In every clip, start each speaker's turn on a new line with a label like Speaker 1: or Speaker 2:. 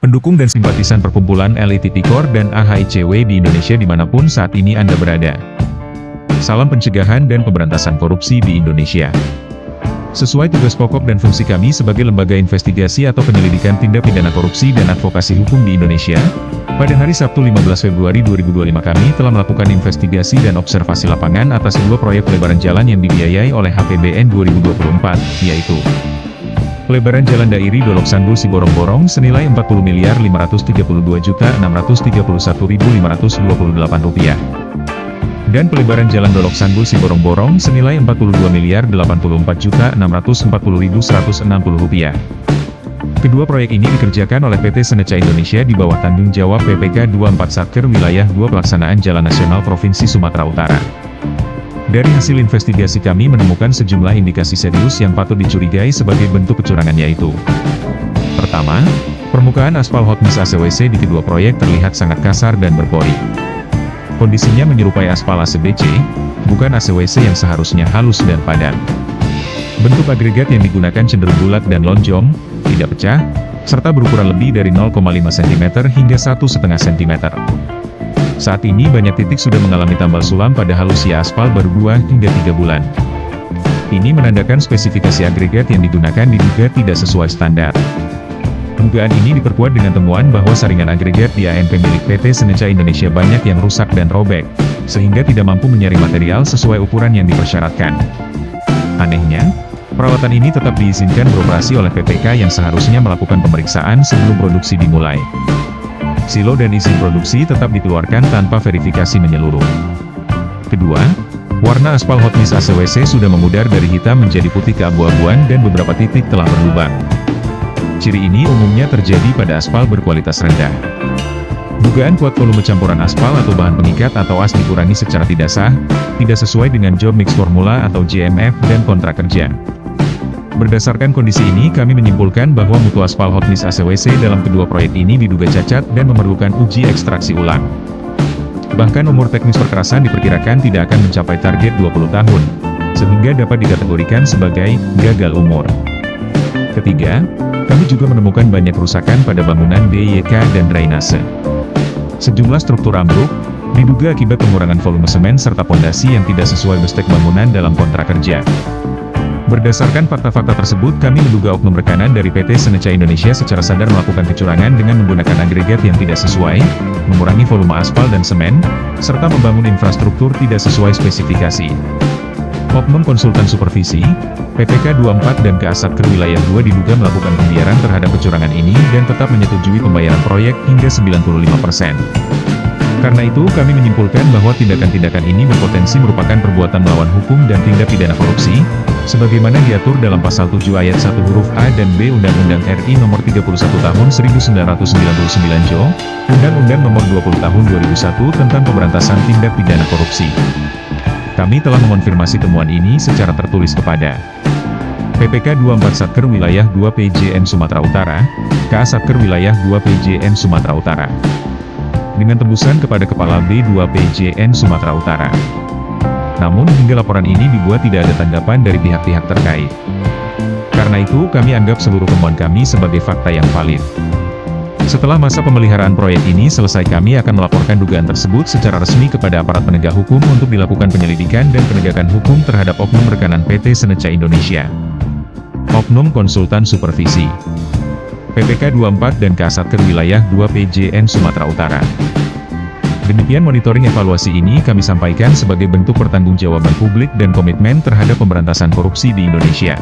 Speaker 1: pendukung dan simpatisan perkumpulan Elit Tipikor dan AHICW di Indonesia dimanapun saat ini Anda berada. Salam pencegahan dan pemberantasan korupsi di Indonesia. Sesuai tugas pokok dan fungsi kami sebagai lembaga investigasi atau penyelidikan tindak pidana korupsi dan advokasi hukum di Indonesia, pada hari Sabtu 15 Februari 2025 kami telah melakukan investigasi dan observasi lapangan atas dua proyek pelebaran jalan yang dibiayai oleh APBN 2024, yaitu pelebaran Jalan Dairi Dolok Sanggul Siborong-Borong senilai Rp40.531.528 dan pelebaran Jalan Dolok Sanggul Siborong-Borong senilai Rp42.084.140.160. Kedua proyek ini dikerjakan oleh PT Seneca Indonesia di bawah tanggung jawab PPK 24 Satker Wilayah 2 Pelaksanaan Jalan Nasional Provinsi Sumatera Utara. Dari hasil investigasi kami menemukan sejumlah indikasi serius yang patut dicurigai sebagai bentuk kecurangan, yaitu: pertama, permukaan aspal hot mix ACWC di kedua proyek terlihat sangat kasar dan berpori. Kondisinya menyerupai aspal ACBC, bukan ACWC yang seharusnya halus dan padat. Bentuk agregat yang digunakan cenderung bulat dan lonjong, tidak pecah, serta berukuran lebih dari 0,5 cm hingga 1,5 cm. Saat ini banyak titik sudah mengalami tambal sulam pada halusia aspal baru 2 hingga 3 bulan. Ini menandakan spesifikasi agregat yang digunakan diduga tidak sesuai standar. Dugaan ini diperkuat dengan temuan bahwa saringan agregat di ANP milik PT Seneca Indonesia banyak yang rusak dan robek, sehingga tidak mampu menyaring material sesuai ukuran yang dipersyaratkan. Anehnya, perawatan ini tetap diizinkan beroperasi oleh PPK yang seharusnya melakukan pemeriksaan sebelum produksi dimulai. Silo dan izin produksi tetap dikeluarkan tanpa verifikasi menyeluruh. Kedua, warna aspal hot mix ACWC sudah memudar dari hitam menjadi putih keabu-abuan dan beberapa titik telah berlubang. Ciri ini umumnya terjadi pada aspal berkualitas rendah. Dugaan kuat volume campuran aspal atau bahan pengikat atau as dikurangi secara tidak sah, tidak sesuai dengan job mix formula atau JMF dan kontrak kerja. Berdasarkan kondisi ini kami menyimpulkan bahwa mutu aspal hot mix ACWC dalam kedua proyek ini diduga cacat dan memerlukan uji ekstraksi ulang. Bahkan umur teknis perkerasan diperkirakan tidak akan mencapai target 20 tahun, sehingga dapat dikategorikan sebagai gagal umur. Ketiga, kami juga menemukan banyak kerusakan pada bangunan DYK dan drainase. Sejumlah struktur ambruk, diduga akibat pengurangan volume semen serta pondasi yang tidak sesuai bestek bangunan dalam kontrak kerja. Berdasarkan fakta-fakta tersebut kami menduga oknum rekanan dari PT Seneca Indonesia secara sadar melakukan kecurangan dengan menggunakan agregat yang tidak sesuai, mengurangi volume aspal dan semen, serta membangun infrastruktur tidak sesuai spesifikasi. Oknum konsultan supervisi, PPK 24 dan KA-Satker Wilayah 2 diduga melakukan pembiaran terhadap kecurangan ini dan tetap menyetujui pembayaran proyek hingga 95%. Karena itu kami menyimpulkan bahwa tindakan-tindakan ini berpotensi merupakan perbuatan melawan hukum dan tindak pidana korupsi, sebagaimana diatur dalam Pasal 7 Ayat 1 huruf A dan B Undang-Undang RI Nomor 31 Tahun 1999 JO, Undang-Undang Nomor 20 Tahun 2001 tentang Pemberantasan Tindak Pidana Korupsi. Kami telah mengonfirmasi temuan ini secara tertulis kepada PPK 24 Satker Wilayah 2 PJN Sumatera Utara, KA Satker Wilayah 2 PJN Sumatera Utara, dengan tembusan kepada Kepala B2 PJN Sumatera Utara. Namun hingga laporan ini dibuat tidak ada tanggapan dari pihak-pihak terkait. Karena itu kami anggap seluruh temuan kami sebagai fakta yang valid. Setelah masa pemeliharaan proyek ini selesai kami akan melaporkan dugaan tersebut secara resmi kepada aparat penegak hukum untuk dilakukan penyelidikan dan penegakan hukum terhadap oknum rekanan PT Seneca Indonesia. Oknum konsultan supervisi PPK 24 dan KA-Satker Wilayah 2 PJN Sumatera Utara. Demikian monitoring evaluasi ini kami sampaikan sebagai bentuk pertanggungjawaban publik dan komitmen terhadap pemberantasan korupsi di Indonesia.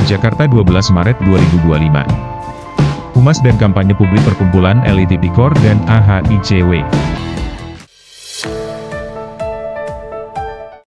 Speaker 1: Jakarta 12 Maret 2025. Humas dan Kampanye Publik Perkumpulan Elit Tipikor dan AHICW.